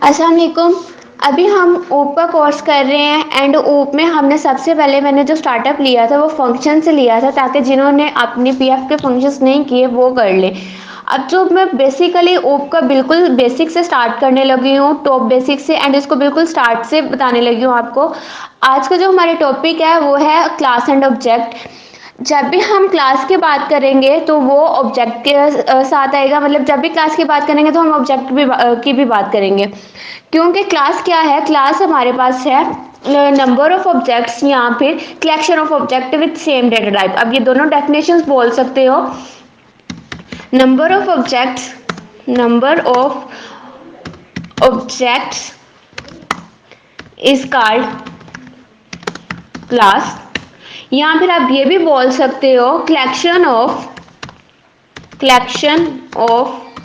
अस्सलाम वालेकुम। अभी हम ओप का कोर्स कर रहे हैं एंड ओप में हमने सबसे पहले मैंने जो स्टार्टअप लिया था वो फंक्शन से लिया था ताकि जिन्होंने अपनी पीएफ के फंक्शंस नहीं किए वो कर लें। अब जो मैं बेसिकली ओप का बिल्कुल बेसिक से स्टार्ट करने लगी हूँ, टॉप बेसिक से, एंड इसको बिल्कुल स्टार्ट से बताने लगी हूँ आपको। आज का जो हमारे टॉपिक है वो है क्लास एंड ऑब्जेक्ट। जब भी हम क्लास की बात करेंगे तो वो ऑब्जेक्ट के साथ आएगा, मतलब जब भी क्लास की बात करेंगे तो हम ऑब्जेक्ट की भी बात करेंगे, क्योंकि क्लास क्या है, क्लास हमारे पास है नंबर ऑफ ऑब्जेक्ट्स या फिर collection of object with same data type. अब ये दोनों डेफिनेशंस बोल सकते हो। Number of objects is called class, या फिर आप ये भी बोल सकते हो collection of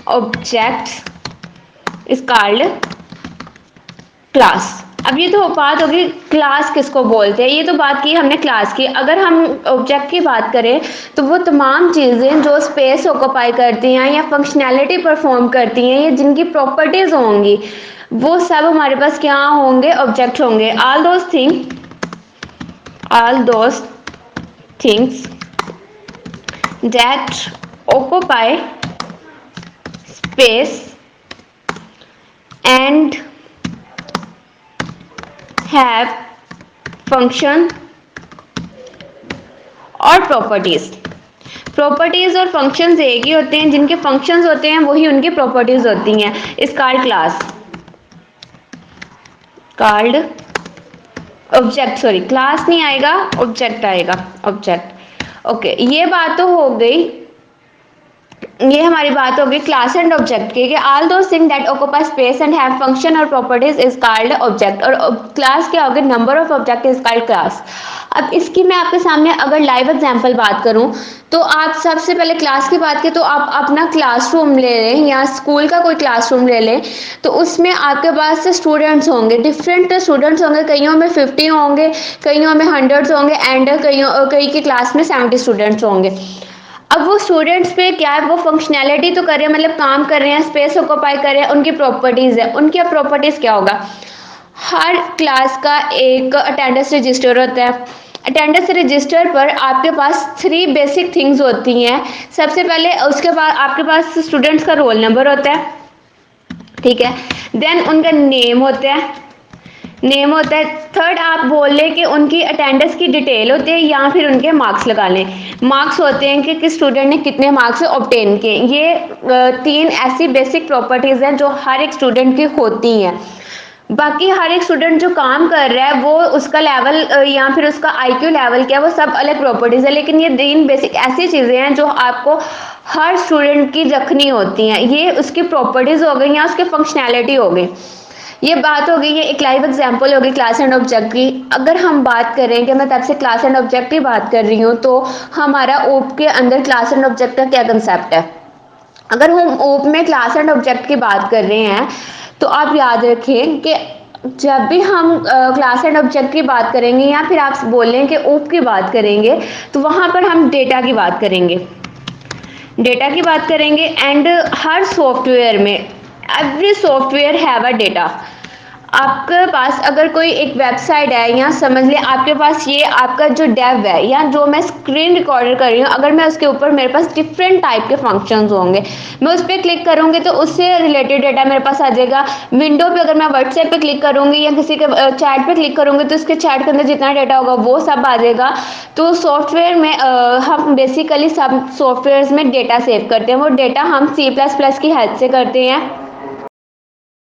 objects is called class. अब ये तो बात होगी क्लास किसको बोलते हैं, ये तो बात की हमने क्लास की। अगर हम ऑब्जेक्ट की बात करें तो वो तमाम चीज़ें जो स्पेस ऑक्यूपाई करती हैं या फंक्शनैलिटी परफॉर्म करती हैं या जिनकी प्रॉपर्टीज होंगी वो सब हमारे पास क्या होंगे, ऑब्जेक्ट होंगे। All those things that occupy space and have function और प्रॉपर्टीज और फंक्शंस एक ही होते हैं, जिनके फंक्शंस होते हैं वही उनकी प्रॉपर्टीज होती हैं। इस called class, called object, sorry class नहीं आएगा, ऑब्जेक्ट आएगा, ऑब्जेक्ट। ओके, ये बात तो हो गई, ये हमारी बात होगी क्लास एंड ऑब्जेक्ट की, कि all those thing that occupy space and have function और प्रॉपर्टीज इज कॉल्ड ऑब्जेक्ट। और क्लास क्या होगी, number of object is called class. अब इसकी मैं आपके सामने अगर लाइव एग्जांपल बात करूं तो आप सबसे पहले क्लास की बात की तो आप अपना क्लासरूम ले लें या स्कूल का कोई क्लासरूम ले लें, तो उसमें आपके पास स्टूडेंट्स होंगे, डिफरेंट स्टूडेंट्स होंगे, कईयों में 50 होंगे, कईयों में 100 होंगे, एंड कई की क्लास में 70 स्टूडेंट्स होंगे। अब वो स्टूडेंट्स पे क्या है, वो फंक्शनैलिटी तो कर रहे हैं, मतलब काम कर रहे हैं, स्पेस ऑक्यूपाई कर रहे हैं, उनकी प्रॉपर्टीज है। उनकी अब प्रॉपर्टीज क्या होगा, हर क्लास का एक अटेंडेंस रजिस्टर होता है। अटेंडेंस रजिस्टर पर आपके पास 3 बेसिक थिंग्स होती हैं। सबसे पहले उसके बाद आपके पास स्टूडेंट्स का रोल नंबर होता है, ठीक है, देन उनका नेम होता है। थर्ड आप बोल लें कि उनकी अटेंडेंस की डिटेल होती है या फिर उनके मार्क्स लगा लें। मार्क्स होते हैं कि किस स्टूडेंट ने कितने मार्क्स ऑब्टेन किए। ये 3 ऐसी बेसिक प्रॉपर्टीज हैं जो हर एक स्टूडेंट की होती हैं। बाकी हर एक स्टूडेंट जो काम कर रहा है वो उसका लेवल या फिर उसका आईक्यू लेवल क्या है, वो सब अलग प्रॉपर्टीज है, लेकिन ये 3 बेसिक ऐसी चीजें हैं जो आपको हर स्टूडेंट की रखनी होती हैं। ये उसकी प्रॉपर्टीज हो गई या उसकी फंक्शनैलिटी हो गई। ये बात हो गई, ये एक लाइव एग्जांपल होगी क्लास एंड ऑब्जेक्ट की। अगर हम बात करें कि मैं तब से क्लास एंड ऑब्जेक्ट की बात कर रही हूँ, तो हमारा ओप के अंदर क्लास एंड ऑब्जेक्ट का क्या कंसेप्ट है। अगर हम ओप में क्लास एंड ऑब्जेक्ट की बात कर रहे हैं तो आप याद रखें कि जब भी हम क्लास एंड ऑब्जेक्ट की बात करेंगे या फिर आप बोल लें कि ओप की बात करेंगे तो वहां पर हम डेटा की बात करेंगे, एंड हर सॉफ्टवेयर में every software have a data. आपके पास अगर कोई एक वेबसाइट है या समझ ले आपके पास ये आपका जो डेव है या जो मैं स्क्रीन रिकॉर्डर कर रही हूँ, अगर मैं उसके ऊपर मेरे पास डिफरेंट टाइप के फंक्शंस होंगे, मैं उस पर क्लिक करूंगी तो उससे रिलेटेड डेटा मेरे पास आ जाएगा। विंडो पे अगर मैं व्हाट्सएप पे क्लिक करूंगी या किसी के चैट पे क्लिक करूंगी तो उसके चैट के अंदर जितना डेटा होगा वो सब आ जाएगा। तो सॉफ्टवेयर में हम बेसिकली सब सॉफ्टवेयर में डेटा सेव करते हैं। वो डेटा हम C++ की हेल्प से करते हैं।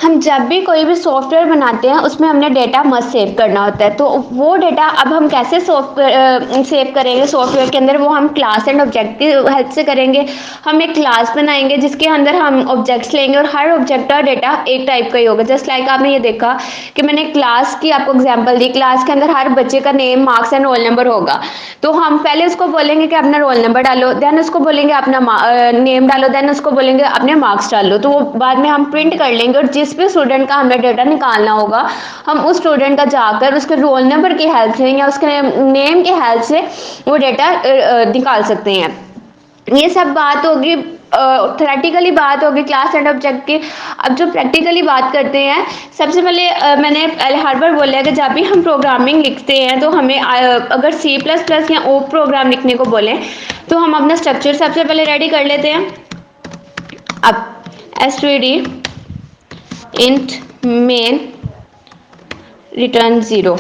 हम जब भी कोई भी सॉफ्टवेयर बनाते हैं उसमें हमने डेटा मस्ट सेव करना होता है। तो वो डेटा अब हम कैसे सेव करेंगे सॉफ्टवेयर के अंदर, वो हम क्लास एंड ऑब्जेक्ट की हेल्प से करेंगे। हम एक क्लास बनाएंगे जिसके अंदर हम ऑब्जेक्ट्स लेंगे और हर ऑब्जेक्ट का डेटा एक टाइप का ही होगा। जस्ट लाइक आपने ये देखा कि मैंने क्लास की आपको एग्जाम्पल दी, क्लास के अंदर हर बच्चे का name, marks and roll number होगा। तो हम पहले उसको बोलेंगे कि अपना रोल नंबर डालो, देन उसको बोलेंगे अपना नेम डालो, देन उसको बोलेंगे अपने मार्क्स डालो। तो वो बाद में हम प्रिंट कर लेंगे और जिस भी स्टूडेंट का हमें डेटा निकालना होगा हम उस स्टूडेंट का जाकर उसके रोल नंबर की हेल्प से या उसके नेम की हेल्प से वो डेटा निकाल सकते हैं। ये सब बात होगी थ्योरेटिकली बात होगी क्लास एंड ऑब्जेक्ट की। अब जो प्रैक्टिकली बात करते हैं, सबसे पहले मैंने पहले हर बार बोला है कि जब भी हम प्रोग्रामिंग लिखते हैं तो हमें अगर सी प्लस प्लस या ओ प्रोग्राम लिखने को बोलें तो हम अपना स्ट्रक्चर सबसे पहले रेडी कर लेते हैं। अब std int main return zero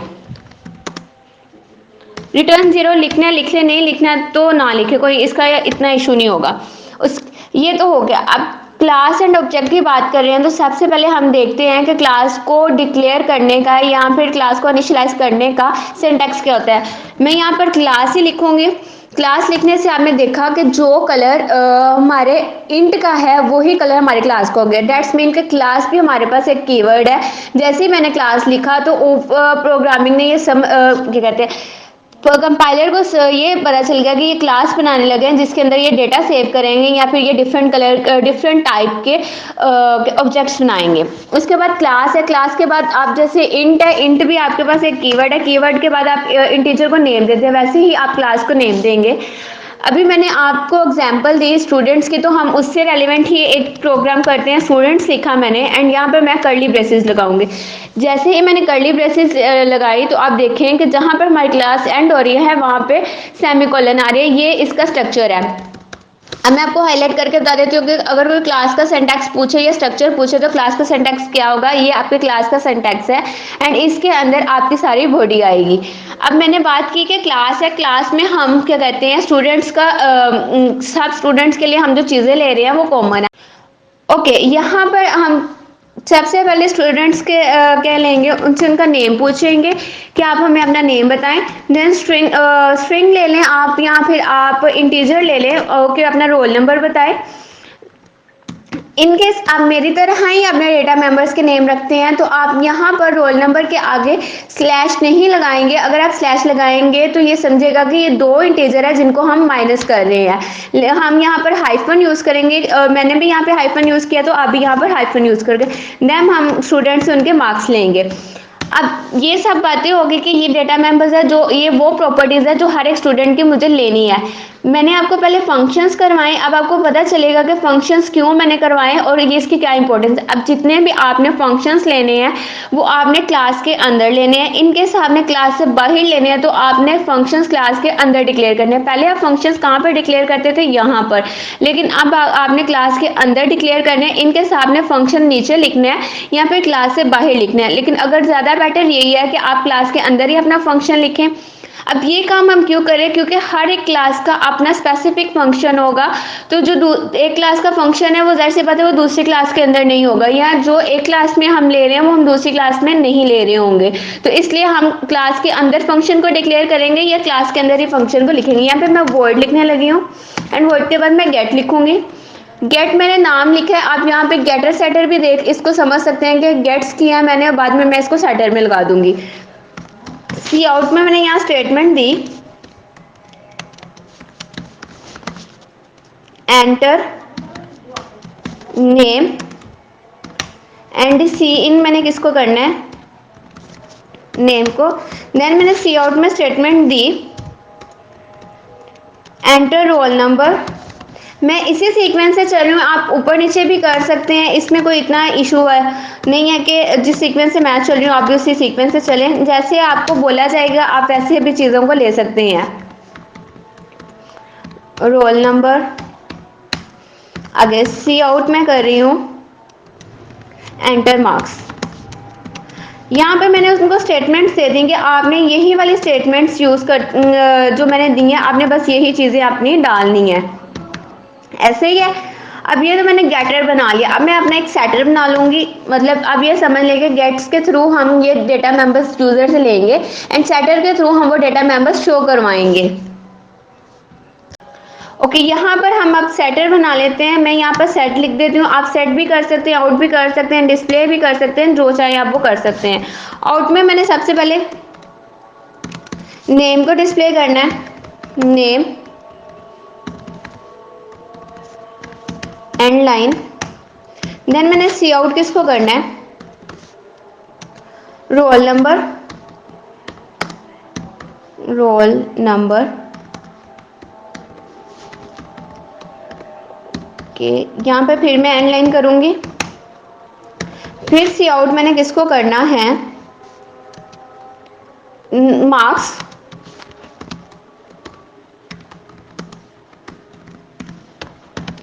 लिखना है, लिख ले, नहीं लिखना तो ना लिखे, कोई इसका इतना इशू नहीं होगा। उस ये तो हो गया। अब क्लास एंड ऑब्जेक्ट की बात कर रहे हैं तो सबसे पहले हम देखते हैं कि क्लास को डिक्लेयर करने का या फिर क्लास को इनिशियलाइज करने का सिंटैक्स क्या होता है। मैं यहाँ पर क्लास ही लिखूंगी। क्लास लिखने से आपने देखा कि जो कलर हमारे इंट का है वही कलर हमारे क्लास को हो गया। डेट्स मीन कि क्लास भी हमारे पास एक कीवर्ड है। जैसे ही मैंने क्लास लिखा तो प्रोग्रामिंग ने ये क्या कहते हैं, तो कंपाइलर को ये पता चल गया कि ये क्लास बनाने लगे हैं जिसके अंदर ये डेटा सेव करेंगे या फिर ये डिफरेंट कलर डिफरेंट टाइप के ऑब्जेक्ट्स बनाएंगे। उसके बाद क्लास है, क्लास के बाद आप जैसे इंट है, इंट भी आपके पास एक कीवर्ड है, कीवर्ड के बाद आप इंटीजर को नेम देते हैं, वैसे ही आप क्लास को नेम देंगे। अभी मैंने आपको एग्जांपल दी स्टूडेंट्स की, तो हम उससे रेलिवेंट ही एक प्रोग्राम करते हैं। स्टूडेंट्स लिखा मैंने एंड यहाँ पर मैं कर्ली ब्रेसेस लगाऊंगी। जैसे ही मैंने कर्ली ब्रेसेस लगाई तो आप देखें कि जहाँ पर हमारी क्लास एंड हो रही है वहाँ पे सेमीकोलन आ रही है। ये इसका स्ट्रक्चर है। अब मैं आपको हाईलाइट करके बता देती हूँ कि अगर कोई क्लास का सिंटैक्स पूछे या स्ट्रक्चर पूछे तो क्लास का सिंटैक्स क्या होगा। ये आपके क्लास का सिंटैक्स है एंड इसके अंदर आपकी सारी बॉडी आएगी। अब मैंने बात की कि क्लास है, क्लास में हम क्या कहते हैं स्टूडेंट्स का सब स्टूडेंट्स के लिए हम जो चीज़ें ले रहे हैं वो कॉमन है। ओके, यहाँ पर हम सबसे पहले स्टूडेंट्स के क्या लेंगे, उनसे उनका नेम पूछेंगे कि आप हमें अपना नेम बताएं। देन स्ट्रिंग ले लें आप या फिर आप इंटीजर ले लें। ओके, अपना रोल नंबर बताएं। इनकेस आप मेरी तरह ही अपने डेटा मेंबर्स के नेम रखते हैं तो आप यहाँ पर रोल नंबर के आगे स्लैश नहीं लगाएंगे। अगर आप स्लैश लगाएंगे तो ये समझेगा कि ये दो इंटीजर है जिनको हम माइनस कर रहे हैं। हम यहाँ पर हाइफन यूज करेंगे। मैंने भी यहाँ पे हाइफन यूज किया तो आप भी यहाँ पर हाइफन यूज करके देन हम स्टूडेंट से उनके मार्क्स लेंगे। अब ये सब बातें होगी कि ये डेटा मेंबर्स है, जो ये वो प्रॉपर्टीज है जो हर एक स्टूडेंट की मुझे लेनी है। मैंने आपको पहले फंक्शंस करवाए, अब आपको पता चलेगा कि फंक्शंस क्यों मैंने करवाए और ये इसकी क्या इंपॉर्टेंस है। अब जितने भी आपने फंक्शंस लेने हैं वो आपने क्लास के अंदर लेने हैं। इनकेस आपने क्लास से बाहर लेने हैं तो आपने फंक्शंस क्लास के अंदर डिक्लेयर करने हैं। पहले आप फंक्शंस कहाँ पर डिक्लेयर करते थे, यहाँ पर, लेकिन अब आपने क्लास के अंदर डिक्लेयर करने हैं। इनकेस आपने फंक्शन नीचे लिखने हैं या फिर क्लास से बाहर लिखना है, लेकिन अगर ज़्यादा बेटर यही है कि आप क्लास के अंदर ही अपना फंक्शन लिखें। अब ये काम हम क्यों करें, क्योंकि हर एक क्लास का अपना स्पेसिफिक फंक्शन होगा। तो जो एक क्लास का फंक्शन है वो ज़ाहिर सी बात है वो दूसरी क्लास के अंदर नहीं होगा, या जो एक क्लास में हम ले रहे हैं वो हम दूसरी क्लास में नहीं ले रहे होंगे। तो इसलिए हम क्लास के अंदर फंक्शन को डिक्लेयर करेंगे या क्लास के अंदर ही फंक्शन को लिखेंगे। यहाँ पे मैं वर्ड लिखने लगी हूँ एंड वर्ड के बाद मैं गेट लिखूंगी। गेट मैंने नाम लिखा है। आप यहाँ पे गेटर सेटर भी देख इसको समझ सकते हैं कि गेट्स किया है मैंने, बाद में मैं इसको सेटर में लगा दूंगी। सी आउट में मैंने यहाँ स्टेटमेंट दी, enter name and cin मैंने किसको करना है, नेम को। देन मैंने सी आउट में स्टेटमेंट दी, एंटर रोल नंबर। मैं इसी सीक्वेंस से चल रही हूँ, आप ऊपर नीचे भी कर सकते हैं, इसमें कोई इतना इशू है नहीं है कि जिस सीक्वेंस से मैं चल रही हूँ आप भी उसी सीक्वेंस से चलें। जैसे आपको बोला जाएगा आप वैसे भी चीज़ों को ले सकते हैं। रोल नंबर, आगे सी आउट में कर रही हूँ, एंटर मार्क्स। यहाँ पे मैंने उनको स्टेटमेंट्स दे दी कि आपने यही वाली स्टेटमेंट्स यूज़ कर जो मैंने दी हैं, आपने बस यही चीज़ें अपनी डालनी है। ऐसे ही है। अब ये तो मैंने गेटर बना लिया, अब मैं अपना एक सेटर बना लूंगी। मतलब अब ये समझ लेंगे गेट्स के थ्रू हम ये डेटा मेंबर्स यूजर से लेंगे एंड सेटर के थ्रू हम वो डेटा मेंबर्स शो करवाएंगे। ओके, यहाँ पर हम अब सेटर बना लेते हैं। मैं यहाँ पर सेट लिख देती हूँ, आप सेट भी कर सकते हैं, आउट भी कर सकते हैं, डिस्प्ले भी कर सकते हैं, जो चाहे आप वो कर सकते हैं। आउट में मैंने सबसे पहले नेम को डिस्प्ले करना है, नेम एंड लाइन। देन मैंने सी आउट किसको करना है, रोल नंबर, कि यहाँ पे फिर मैं एंड लाइन करूँगी। फिर सी आउट मैंने किसको करना है, मार्क्स,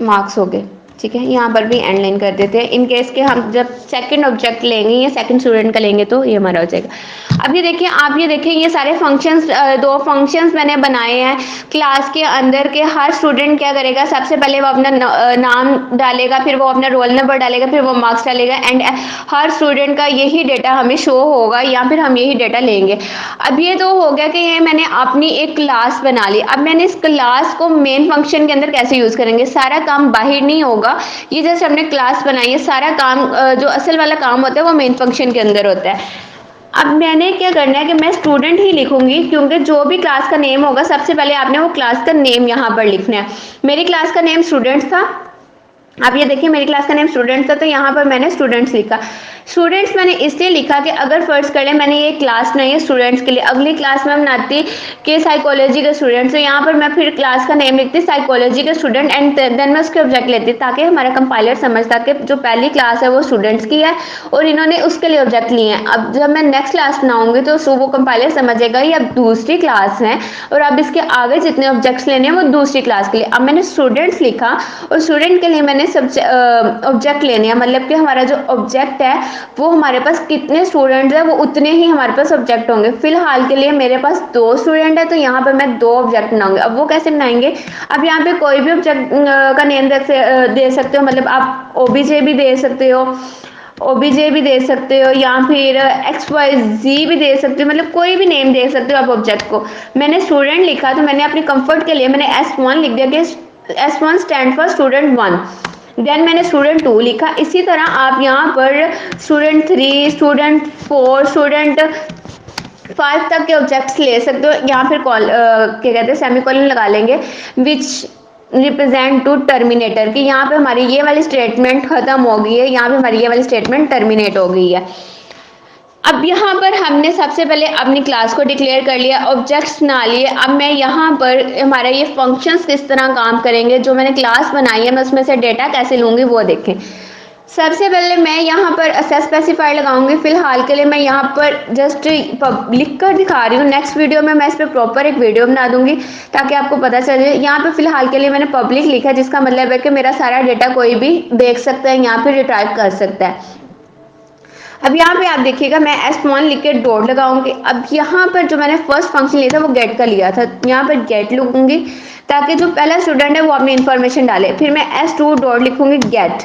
मार्क्स हो गए, ठीक है। यहाँ पर भी एंड लाइन कर देते हैं इन केस के हम जब सेकंड ऑब्जेक्ट लेंगे या सेकंड स्टूडेंट का लेंगे तो ये हमारा हो जाएगा। अब ये देखिए, आप ये देखिए ये सारे फंक्शंस, दो फंक्शंस मैंने बनाए हैं क्लास के अंदर के। हर स्टूडेंट क्या करेगा, सबसे पहले वो अपना नाम डालेगा, फिर वो अपना रोल नंबर डालेगा, फिर वो मार्क्स डालेगा, एंड हर स्टूडेंट का यही डेटा हमें शो होगा या फिर हम यही डेटा लेंगे। अब ये तो हो गया कि ये मैंने अपनी एक क्लास बना ली। अब मैंने इस क्लास को मेन फंक्शन के अंदर कैसे यूज करेंगे, सारा काम बाहर नहीं होगा, ये जैसे हमने क्लास बनाई है, सारा काम जो असल वाला काम होता है वो मेन फंक्शन के अंदर होता है। अब मैंने क्या करना है कि मैं स्टूडेंट ही लिखूंगी, क्योंकि जो भी क्लास का नेम होगा सबसे पहले आपने वो क्लास का नेम यहाँ पर लिखना है। मेरी क्लास का नेम स्टूडेंट्स था, आप ये देखिए मेरी क्लास का नेम स्टूडेंट्स था, तो यहाँ पर मैंने स्टूडेंट्स लिखा। स्टूडेंट्स मैंने इसलिए लिखा कि अगर फर्ज कर ले मैंने ये क्लास बनाई है स्टूडेंट्स के लिए, अगली क्लास में बनाती कि साइकोलॉजी के स्टूडेंट्स, तो यहाँ पर मैं फिर क्लास का नेम लिखती साइकोलॉजी के स्टूडेंट, एंड देन मैं उसके ऑब्जेक्ट लेती ताकि हमारा कंपाइलर समझता कि जो पहली क्लास है वो स्टूडेंट्स की है और इन्होंने उसके लिए ऑब्जेक्ट लिए हैं। अब जब मैं नेक्स्ट क्लास बनाऊंगी तो वो कंपाइलर समझेगा ये अब दूसरी क्लास है और अब इसके आगे जितने ऑब्जेक्ट्स लेने हैं वो दूसरी क्लास के लिए। अब मैंने स्टूडेंट्स लिखा और स्टूडेंट के लिए मैंने ऑब्जेक्ट लेने हैं, मतलब कि हमारा जो ऑब्जेक्ट है वो हमारे पास कितने स्टूडेंट्स हैं वो उतने ही हमारे पास ऑब्जेक्ट होंगे। फिलहाल के लिए मेरे पास 2 स्टूडेंट है तो यहाँ पर मैं 2 ऑब्जेक्ट बनाऊंगी। अब वो कैसे बनाएंगे, अब यहाँ पे कोई भी ऑब्जेक्ट का नेम दे सकते हो, मतलब आप ओबीजे भी दे सकते हो, ओबीजे भी दे सकते हो या फिर XYZ भी दे सकते हो, मतलब कोई भी नेम दे सकते हो आप ऑब्जेक्ट को। मैंने स्टूडेंट लिखा तो मैंने अपने कंफर्ट के लिए मैंने S1 लिख दिया कि S1 stand for student 1। Then मैंने स्टूडेंट 2 लिखा। इसी तरह आप यहाँ पर स्टूडेंट 3, स्टूडेंट 4, स्टूडेंट 5 तक के ऑब्जेक्ट्स ले सकते हो। यहाँ फिर क्या कहते हैं सेमीकोलन लगा लेंगे विच रिप्रेजेंट टू टर्मिनेटर, कि यहाँ पे हमारी ये वाली स्टेटमेंट खत्म हो गई है, यहाँ पे हमारी ये वाली स्टेटमेंट टर्मिनेट हो गई है। अब यहाँ पर हमने सबसे पहले अपनी क्लास को डिक्लेयर कर लिया, ऑब्जेक्ट्स बना लिए। अब मैं यहाँ पर हमारा ये फंक्शंस किस तरह काम करेंगे, जो मैंने क्लास बनाई है मैं उसमें से डेटा कैसे लूँगी वो देखें। सबसे पहले मैं यहाँ पर असेस स्पेसिफायर लगाऊंगी। फिलहाल के लिए मैं यहाँ पर जस्ट लिख कर दिखा रही हूँ, नेक्स्ट वीडियो में मैं इस पर प्रॉपर एक वीडियो बना दूंगी ताकि आपको पता चले। यहाँ पे फिलहाल के लिए मैंने पब्लिक लिखा है, जिसका मतलब है कि मेरा सारा डेटा कोई भी देख सकता है, यहाँ पे रिट्राइव कर सकता है। अब यहाँ पे आप देखिएगा मैं S1 लिख के डॉट लगाऊंगी। अब यहाँ पर जो मैंने फर्स्ट फंक्शन लिया था वो गेट का लिया था, यहाँ पर गेट लिखूंगी ताकि जो पहला स्टूडेंट है वो अपनी इन्फॉर्मेशन डाले। फिर मैं S2 डॉट लिखूंगी गेट,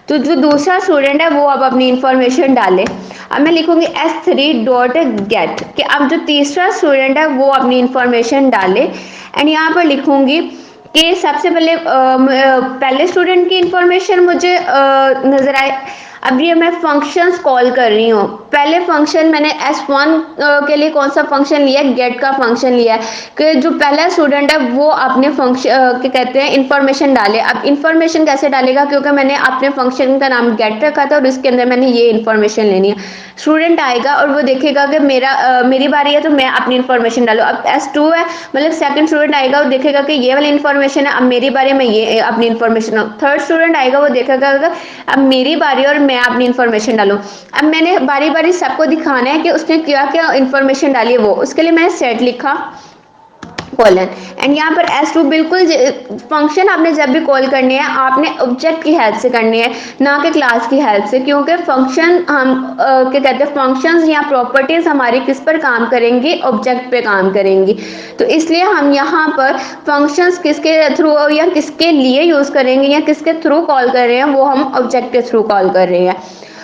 तो जो दूसरा स्टूडेंट है वो अब अपनी इन्फॉर्मेशन डाले। अब मैं लिखूंगी S3 डॉट गेट कि अब जो तीसरा स्टूडेंट है वो अपनी इन्फॉर्मेशन डाले। एंड यहाँ पर लिखूंगी कि सबसे पहले स्टूडेंट की इन्फॉर्मेशन मुझे नजर आए। अब ये मैं फंक्शंस कॉल कर रही हूँ। पहले फंक्शन मैंने S1 के लिए कौन सा फंक्शन लिया है, गेट का फंक्शन लिया है कि जो पहला स्टूडेंट है वो अपने फंक्शन क्या कहते हैं इन्फॉर्मेशन डाले। अब इन्फॉर्मेशन कैसे डालेगा, क्योंकि मैंने अपने फंक्शन का नाम गेट रखा था और इसके अंदर मैंने ये इन्फॉर्मेशन लेनी है। स्टूडेंट आएगा और वो देखेगा कि मेरी बारी है तो मैं अपनी इन्फॉर्मेशन डालूँ। अब S2 है, मतलब सेकंड स्टूडेंट आएगा वो देखेगा कि ये वाली इन्फॉर्मेशन है, अब मेरी बारी है मैं ये अपनी इन्फॉर्मेशन। थर्ड स्टूडेंट आएगा वो देखेगा अब मेरी बारी और मैं अपनी इन्फॉर्मेशन डालूं। अब मैंने बारी बारी सबको दिखाना है कि उसने क्या क्या इन्फॉर्मेशन डाली है वो, उसके लिए मैंने सेट लिखा कॉलन। एंड यहाँ पर S2 बिल्कुल फंक्शन आपने जब भी कॉल करनी है आपने ऑब्जेक्ट की हेल्प से करनी है, ना कि क्लास की हेल्प से, क्योंकि फंक्शन हम क्या कहते हैं फंक्शंस या प्रॉपर्टीज हमारी किस पर काम करेंगी, ऑब्जेक्ट पे काम करेंगी। तो इसलिए हम यहाँ पर फंक्शंस किसके थ्रू या किसके लिए यूज करेंगे या किसके थ्रू कॉल कर रहे हैं वो हम ऑब्जेक्ट के थ्रू कॉल कर रहे हैं।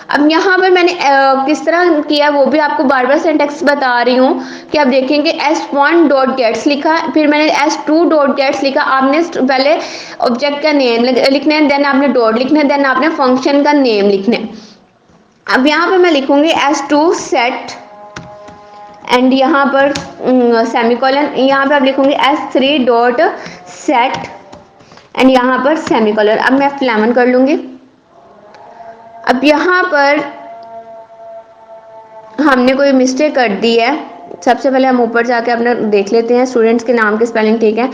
अब यहाँ पर मैंने किस तरह किया वो भी आपको बार बार सिंटैक्स बता रही हूँ कि आप देखेंगे S1 डॉट गेट्स लिखा, फिर मैंने S2 डॉट गेट्स लिखा। आपने पहले ऑब्जेक्ट का नेम लिखना है, देन आपने डॉट लिखना है, देन आपने फंक्शन का नेम लिखना है। अब यहाँ पर मैं लिखूंगी S2 सेट एंड यहाँ पर सेमीकोलन, यहाँ पर आप लिखूंगी S3 डॉट सेट एंड यहाँ पर सेमीकोलन। अब मैं F11 कर लूंगी। अब यहाँ पर हमने कोई मिस्टेक कर दी है, सबसे पहले हम ऊपर जाके अपना देख लेते हैं स्टूडेंट्स के नाम की स्पेलिंग ठीक है,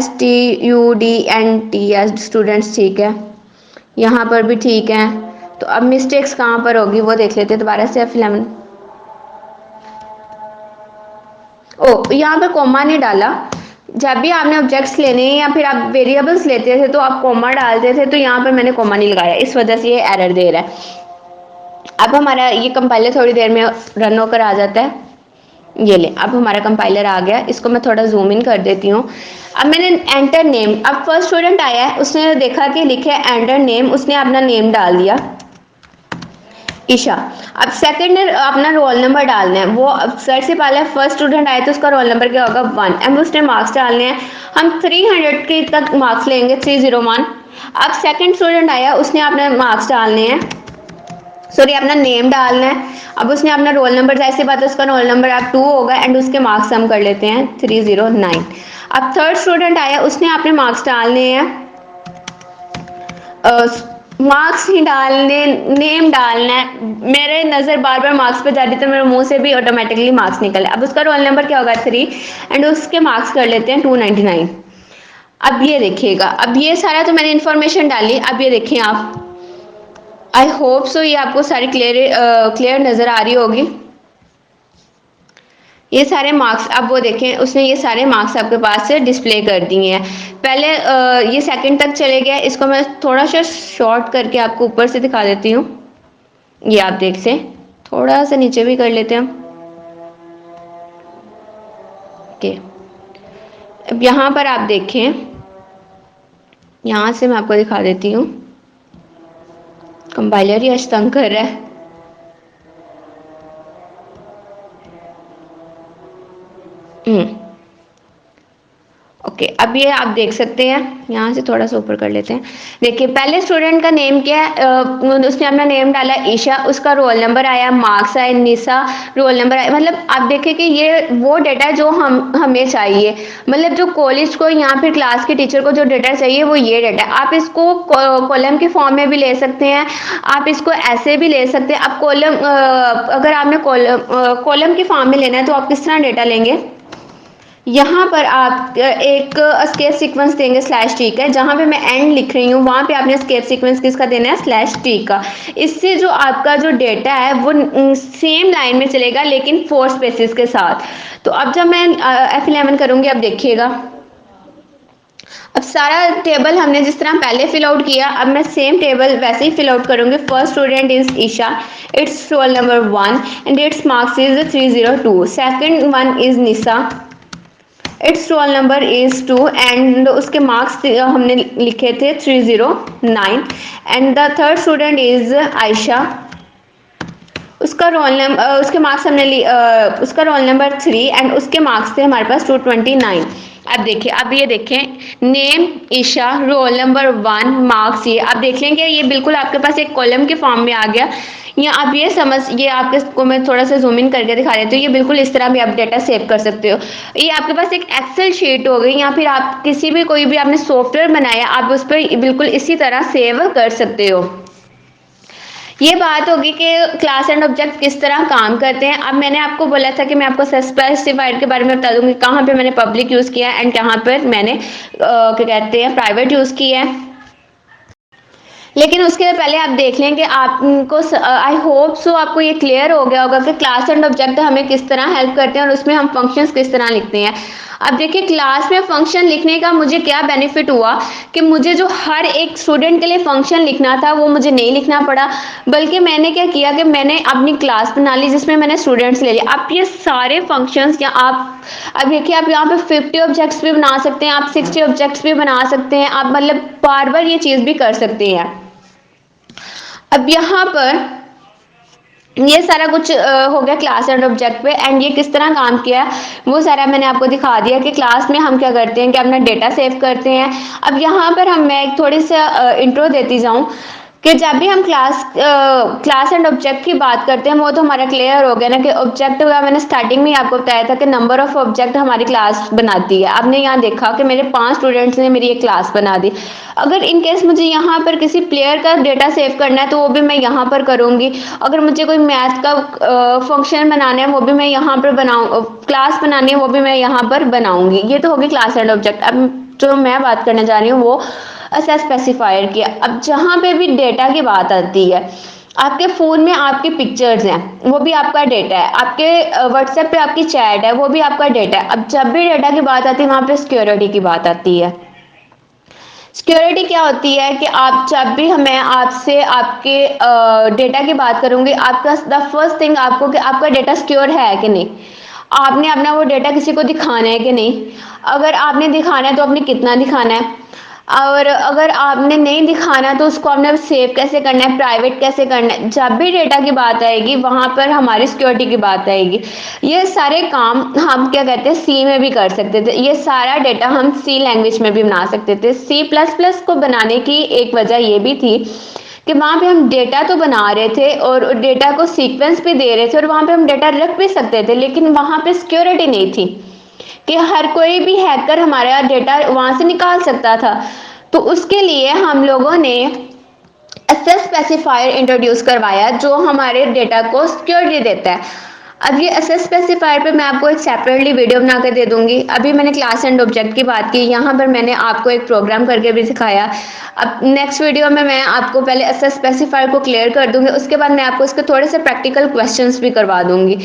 STUDENTS स्टूडेंट्स ठीक है। यहाँ पर भी ठीक है। तो अब मिस्टेक्स कहाँ पर होगी वो देख लेते हैं दोबारा से। F11 ओ यहाँ पर कॉमा नहीं डाला। जब भी आपने ऑब्जेक्ट्स लेने हैं या फिर आप वेरिएबल्स लेते थे तो आप कॉमा डालते थे, तो यहाँ पर मैंने कॉमा नहीं लगाया, इस वजह से ये एरर दे रहा है। अब हमारा ये कंपाइलर थोड़ी देर में रन होकर आ जाता है। ये ले, अब हमारा कंपाइलर आ गया। इसको मैं थोड़ा जूम इन कर देती हूँ। अब मैंने एंटर नेम, अब फर्स्ट स्टूडेंट आया है, उसने देखा कि लिखे एंटर नेम, उसने अपना नेम डाल दिया ईशा। अब सेकंड ने अपना रोल नंबर डालना है। वो सर से पहले फर्स्ट स्टूडेंट आया तो उसका रोल नंबर क्या होगा 1, एंड उसने मार्क्स डालने हैं। हम 300 के तक मार्क्स लेंगे, 301। अब सेकंड स्टूडेंट आया, उसने अपने मार्क्स डालने हैं, सॉरी अपना नेम डालना है। अब उसने अपना रोल नंबर, जैसी बात है उसका रोल नंबर अब 2 होगा, एंड उसके मार्क्स हम कर लेते हैं 309। अब थर्ड स्टूडेंट आया, उसने अपने मार्क्स डालने हैं, मार्क्स नहीं डालने, नेम डालना है। मेरे नज़र बार बार मार्क्स पे जा रही तो मेरे मुंह से भी ऑटोमेटिकली मार्क्स निकले। अब उसका रोल नंबर क्या होगा 3, एंड उसके मार्क्स कर लेते हैं 299। अब ये देखिएगा, अब ये सारा तो मैंने इन्फॉर्मेशन डाली। अब ये देखें आप, आई होप सो ये आपको सारी क्लियर नज़र आ रही होगी। ये सारे मार्क्स, अब वो देखें उसने ये सारे मार्क्स आपके पास से डिस्प्ले कर दिए हैं। पहले ये सेकंड तक चले गया। इसको मैं थोड़ा सा शॉर्ट करके आपको ऊपर से दिखा देती हूँ। ये आप देख लें, थोड़ा सा नीचे भी कर लेते हैं हम। ओके, अब यहाँ पर आप देखें, यहाँ से मैं आपको दिखा देती हूँ। कंपाइलर ही तंग कर रहा है। ओके, अब ये आप देख सकते हैं, यहाँ से थोड़ा सा ऊपर कर लेते हैं। देखिए पहले स्टूडेंट का नेम क्या है, उसने अपना नेम डाला ईशा, उसका रोल नंबर आया, मार्क्स आए निशा, रोल नंबर आया। मतलब आप देखें कि ये वो डेटा जो हमें चाहिए, मतलब जो कॉलेज को या फिर क्लास के टीचर को जो डेटा चाहिए वो ये डेटा। आप इसको कॉलम के फॉर्म में भी ले सकते हैं, आप इसको ऐसे भी ले सकते हैं। आप कॉलम, अगर आपने कॉलम के फॉर्म में लेना है तो आप किस तरह डेटा लेंगे, यहाँ पर आप एक स्केप सीक्वेंस देंगे /t का। जहाँ पे मैं एंड लिख रही हूँ वहाँ पे आपने स्केप सीक्वेंस किसका देना है /t का। इससे जो आपका जो डेटा है वो सेम लाइन में चलेगा लेकिन 4 स्पेसेस के साथ। तो अब जब मैं F11 करूँगी, अब देखिएगा, अब सारा टेबल हमने जिस तरह पहले फिल आउट किया, अब मैं सेम टेबल वैसे ही फिल आउट करूँगी। First student is Isha, its roll number 1 and its marks is 302। Second one is Nisha, its roll number is 2 and उसके मार्क्स हमने लिखे थे 309। And the third student is Aisha, उसका रोल नंबर, उसके मार्क्स हमने उसका रोल नंबर 3 एंड उसके मार्क्स थे हमारे पास 229। अब देखिए, अब ये देखें, name Isha, roll number 1, marks, ये आप देख लेंगे ये बिल्कुल आपके पास एक कॉलम के फॉर्म में आ गया। या आप ये समझ, ये आपके को मैं थोड़ा सा जूम इन करके दिखा देती हूँ। ये बिल्कुल इस तरह भी आप डेटा सेव कर सकते हो। ये आपके पास एक एक्सेल शीट हो गई, या फिर आप किसी भी कोई भी आपने सॉफ्टवेयर बनाया, आप उस पर बिल्कुल इसी तरह सेव कर सकते हो। ये बात होगी कि क्लास एंड ऑब्जेक्ट किस तरह काम करते हैं। अब मैंने आपको बोला था कि मैं आपको स्पेसिफायर के बारे में बता दूंगी, कहाँ पे मैंने पब्लिक यूज़ किया है एंड कहाँ पर मैंने क्या कहते हैं प्राइवेट यूज़ किया है। लेकिन उसके पहले आप देख लें कि आपको, आई होप सो आपको ये क्लियर हो गया होगा कि क्लास एंड ऑब्जेक्ट हमें किस तरह हेल्प करते हैं और उसमें हम फंक्शंस किस तरह लिखते हैं। अब देखिए, क्लास में फंक्शन लिखने का मुझे क्या बेनिफिट हुआ कि मुझे जो हर एक स्टूडेंट के लिए फंक्शन लिखना था वो मुझे नहीं लिखना पड़ा, बल्कि मैंने क्या किया कि मैंने अपनी क्लास बना ली जिसमें मैंने स्टूडेंट्स ले लिया। अब ये सारे फंक्शंस या आप, अब देखिए आप यहाँ पे 50 ऑब्जेक्ट्स भी बना सकते हैं, आप 60 ऑब्जेक्ट्स भी बना सकते हैं, आप मतलब बार बार ये चीज़ भी कर सकते हैं। अब यहाँ पर ये सारा कुछ हो गया क्लास एंड ऑब्जेक्ट पे, एंड ये किस तरह काम किया है वो सारा मैंने आपको दिखा दिया कि क्लास में हम क्या करते हैं कि अपना डेटा सेव करते हैं। अब यहाँ पर मैं एक थोड़ी सा इंट्रो देती जाऊँ कि जब भी हम क्लास एंड ऑब्जेक्ट की बात करते हैं वो तो हमारा क्लियर हो गया ना कि ऑब्जेक्ट का मैंने स्टार्टिंग में ही आपको बताया था कि नंबर ऑफ ऑब्जेक्ट हमारी क्लास बनाती है। आपने यहाँ देखा कि मेरे 5 स्टूडेंट्स ने मेरी एक क्लास बना दी। अगर इनकेस मुझे यहाँ पर किसी प्लेयर का डेटा सेव करना है तो वो भी मैं यहाँ पर करूँगी। अगर मुझे कोई मैथ का फंक्शन बनाना है वो भी मैं यहाँ पर बनाऊँ, क्लास बनानी है वो भी मैं यहाँ पर बनाऊँगी। ये तो होगी क्लास एंड ऑब्जेक्ट। अब जो मैं बात करने जा रही हूँ वो असेस स्पेसिफायर किया। अब जहाँ पे भी डेटा की बात आती है, आपके फ़ोन में आपकी पिक्चर्स हैं, वो भी आपका डेटा है, आपके व्हाट्सएप पे आपकी चैट है, वो भी आपका डेटा है। अब जब भी डेटा की बात आती है, वहाँ पे सिक्योरिटी की बात आती है। सिक्योरिटी क्या होती है कि आप जब भी मैं आपसे आपके डेटा की बात करूंगी, आपका द फर्स्ट थिंग आपको कि आपका डेटा सिक्योर है कि नहीं, आपने अपना वो डेटा किसी को दिखाना है कि नहीं, अगर आपने दिखाना है तो आपने कितना दिखाना है, और अगर आपने नहीं दिखाना तो उसको आपने सेव कैसे करना है, प्राइवेट कैसे करना है। जब भी डेटा की बात आएगी वहां पर हमारी सिक्योरिटी की बात आएगी। ये सारे काम हम क्या कहते हैं सी में भी कर सकते थे, ये सारा डेटा हम सी लैंग्वेज में भी बना सकते थे। सी प्लस प्लस को बनाने की एक वजह ये भी थी कि वहां पे हम डेटा तो बना रहे थे और डेटा को सीक्वेंस भी दे रहे थे और वहां पे हम डेटा रख भी सकते थे, लेकिन वहां पे सिक्योरिटी नहीं थी कि हर कोई भी हैकर हमारा डेटा वहां से निकाल सकता था। तो उसके लिए हम लोगों ने एसेस स्पेसिफायर इंट्रोड्यूस करवाया जो हमारे डेटा को सिक्योरिटी देता है। अब ये एसेस स्पेसिफायर पे मैं आपको एक सेपरेटली वीडियो बना कर दे दूंगी। अभी मैंने क्लास एंड ऑब्जेक्ट की बात की, यहाँ पर मैंने आपको एक प्रोग्राम करके भी सिखाया। अब नेक्स्ट वीडियो में मैं आपको पहले एसेस स्पेसिफायर को क्लियर कर दूंगी, उसके बाद मैं आपको इसके थोड़े से प्रैक्टिकल क्वेश्चंस भी करवा दूंगी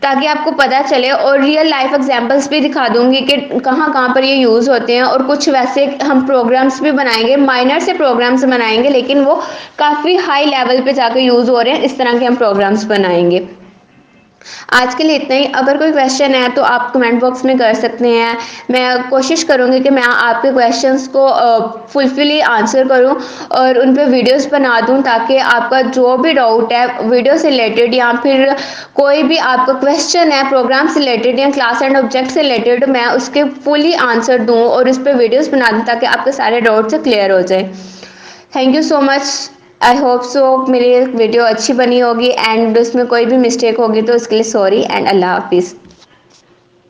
ताकि आपको पता चले, और रियल लाइफ एग्जांपल्स भी दिखा दूंगी कि कहाँ कहाँ पर ये यूज़ होते हैं। और कुछ वैसे हम प्रोग्राम्स भी बनाएंगे, माइनर से प्रोग्राम्स बनाएंगे लेकिन वो काफ़ी हाई लेवल पे जाकर यूज़ हो रहे हैं, इस तरह के हम प्रोग्राम्स बनाएंगे। आज के लिए इतना ही। अगर कोई क्वेश्चन है तो आप कमेंट बॉक्स में कर सकते हैं। मैं कोशिश करूंगी कि मैं आपके क्वेश्चंस को फुलफिली आंसर करूं और उन पे वीडियोस बना दूं ताकि आपका जो भी डाउट है वीडियो से रिलेटेड या फिर कोई भी आपका क्वेश्चन है प्रोग्राम से रिलेटेड या क्लास एंड ऑब्जेक्ट से रिलेटेड, मैं उसके फुली आंसर दूं और उस पर वीडियोस बना दूं ताकि आपके सारे डाउट से क्लियर हो जाए। Thank you so much. I hope so मेरी वीडियो अच्छी बनी होगी एंड उसमें कोई भी मिस्टेक होगी तो उसके लिए सॉरी एंड अल्लाह हाफिज़।